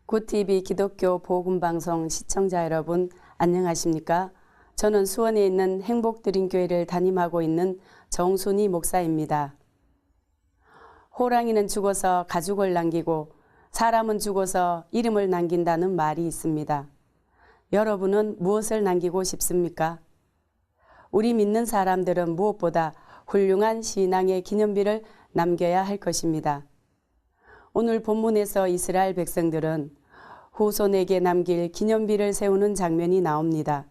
굿TV 기독교 복음방송 시청자 여러분 안녕하십니까? 저는 수원에 있는 행복드림교회를 담임하고 있는 정순희 목사입니다. 호랑이는 죽어서 가죽을 남기고 사람은 죽어서 이름을 남긴다는 말이 있습니다. 여러분은 무엇을 남기고 싶습니까? 우리 믿는 사람들은 무엇보다 훌륭한 신앙의 기념비를 남겨야 할 것입니다. 오늘 본문에서 이스라엘 백성들은 후손에게 남길 기념비를 세우는 장면이 나옵니다.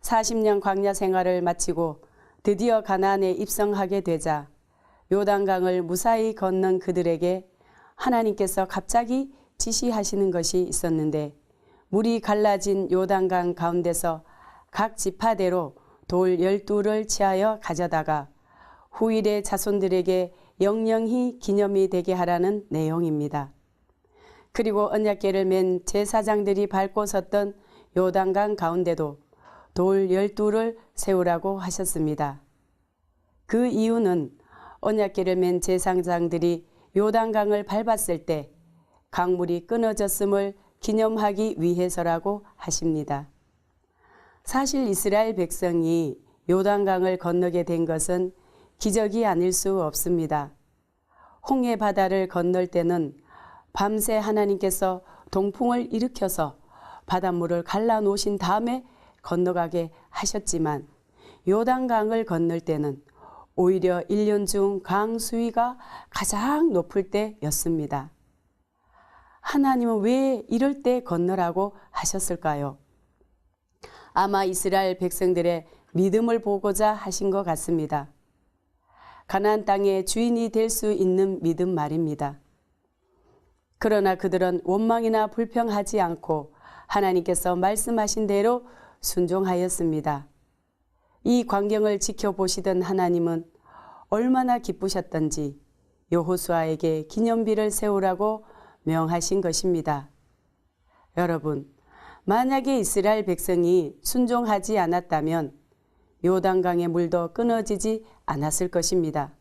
40년 광야 생활을 마치고 드디어 가나안에 입성하게 되자 요단강을 무사히 건넌 그들에게 하나님께서 갑자기 지시하시는 것이 있었는데, 물이 갈라진 요단강 가운데서 각 지파대로 돌 12를 취하여 가져다가 후일의 자손들에게 영영히 기념이 되게 하라는 내용입니다. 그리고 언약궤를 맨 제사장들이 밟고 섰던 요단강 가운데도 돌 12를 세우라고 하셨습니다. 그 이유는 언약궤를 맨 제사장들이 요단강을 밟았을 때 강물이 끊어졌음을 기념하기 위해서라고 하십니다. 사실 이스라엘 백성이 요단강을 건너게 된 것은 기적이 아닐 수 없습니다. 홍해 바다를 건널 때는 밤새 하나님께서 동풍을 일으켜서 바닷물을 갈라놓으신 다음에 건너가게 하셨지만, 요단강을 건널 때는 오히려 1년 중 강 수위가 가장 높을 때였습니다. 하나님은 왜 이럴 때 건너라고 하셨을까요? 아마 이스라엘 백성들의 믿음을 보고자 하신 것 같습니다. 가나안 땅의 주인이 될 수 있는 믿음 말입니다. 그러나 그들은 원망이나 불평하지 않고 하나님께서 말씀하신 대로 순종하였습니다. 이 광경을 지켜보시던 하나님은 얼마나 기쁘셨던지 여호수아에게 기념비를 세우라고 명하신 것입니다. 여러분, 만약에 이스라엘 백성이 순종하지 않았다면 요단강의 물도 끊어지지 않았을 것입니다.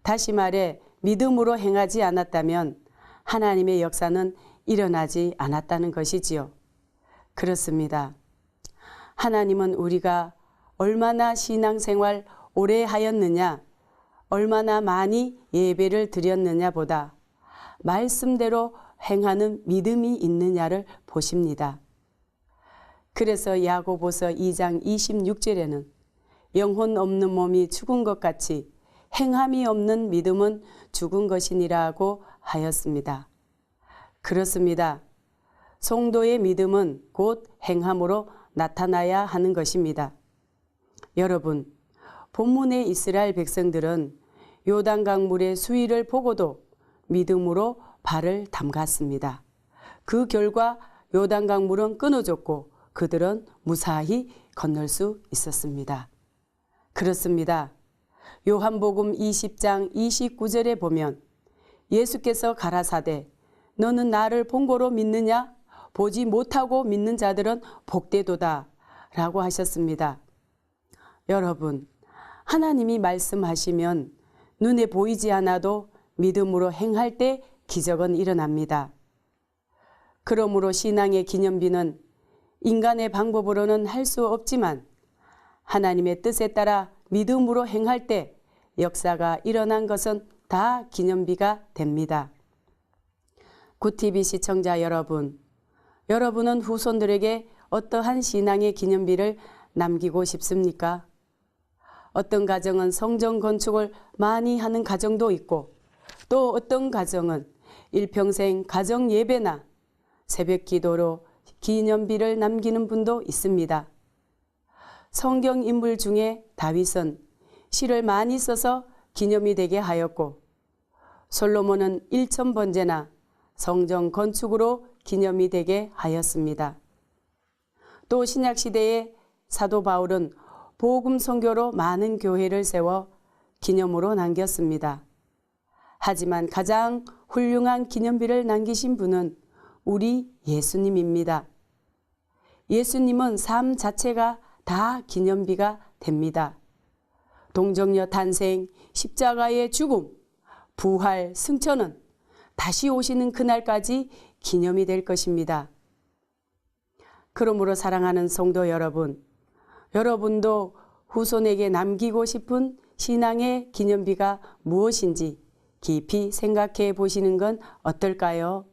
다시 말해 믿음으로 행하지 않았다면 하나님의 역사는 일어나지 않았다는 것이지요. 그렇습니다. 하나님은 우리가 얼마나 신앙생활 오래 하였느냐, 얼마나 많이 예배를 드렸느냐보다 말씀대로 행하는 믿음이 있느냐를 보십니다. 그래서 야고보서 2장 26절에는 영혼 없는 몸이 죽은 것 같이 행함이 없는 믿음은 죽은 것이니라고 하였습니다. 그렇습니다. 성도의 믿음은 곧 행함으로 나타나야 하는 것입니다. 여러분, 본문의 이스라엘 백성들은 요단강 물의 수위를 보고도 믿음으로 발을 담갔습니다. 그 결과 요단강 물은 끊어졌고 그들은 무사히 건널 수 있었습니다. 그렇습니다. 요한복음 20장 29절에 보면 예수께서 가라사대 너는 나를 본고로 믿느냐? 보지 못하고 믿는 자들은 복되도다 라고 하셨습니다. 여러분, 하나님이 말씀하시면 눈에 보이지 않아도 믿음으로 행할 때 기적은 일어납니다. 그러므로 신앙의 기념비는 인간의 방법으로는 할 수 없지만 하나님의 뜻에 따라 믿음으로 행할 때 역사가 일어난 것은 다 기념비가 됩니다. 굿TV 시청자 여러분, 여러분은 후손들에게 어떠한 신앙의 기념비를 남기고 싶습니까? 어떤 가정은 성전 건축을 많이 하는 가정도 있고, 또 어떤 가정은 일평생 가정 예배나 새벽 기도로 기념비를 남기는 분도 있습니다. 성경 인물 중에 다윗은 시를 많이 써서 기념이 되게 하였고, 솔로몬은 1000번제나 성전 건축으로 기념이 되게 하였습니다. 또 신약시대의 사도 바울은 복음 선교로 많은 교회를 세워 기념으로 남겼습니다. 하지만 가장 훌륭한 기념비를 남기신 분은 우리 예수님입니다. 예수님은 삶 자체가 다 기념비가 됩니다. 동정녀 탄생, 십자가의 죽음, 부활, 승천은 다시 오시는 그날까지 기념이 될 것입니다. 그러므로 사랑하는 성도 여러분, 여러분도 후손에게 남기고 싶은 신앙의 기념비가 무엇인지 깊이 생각해 보시는 건 어떨까요?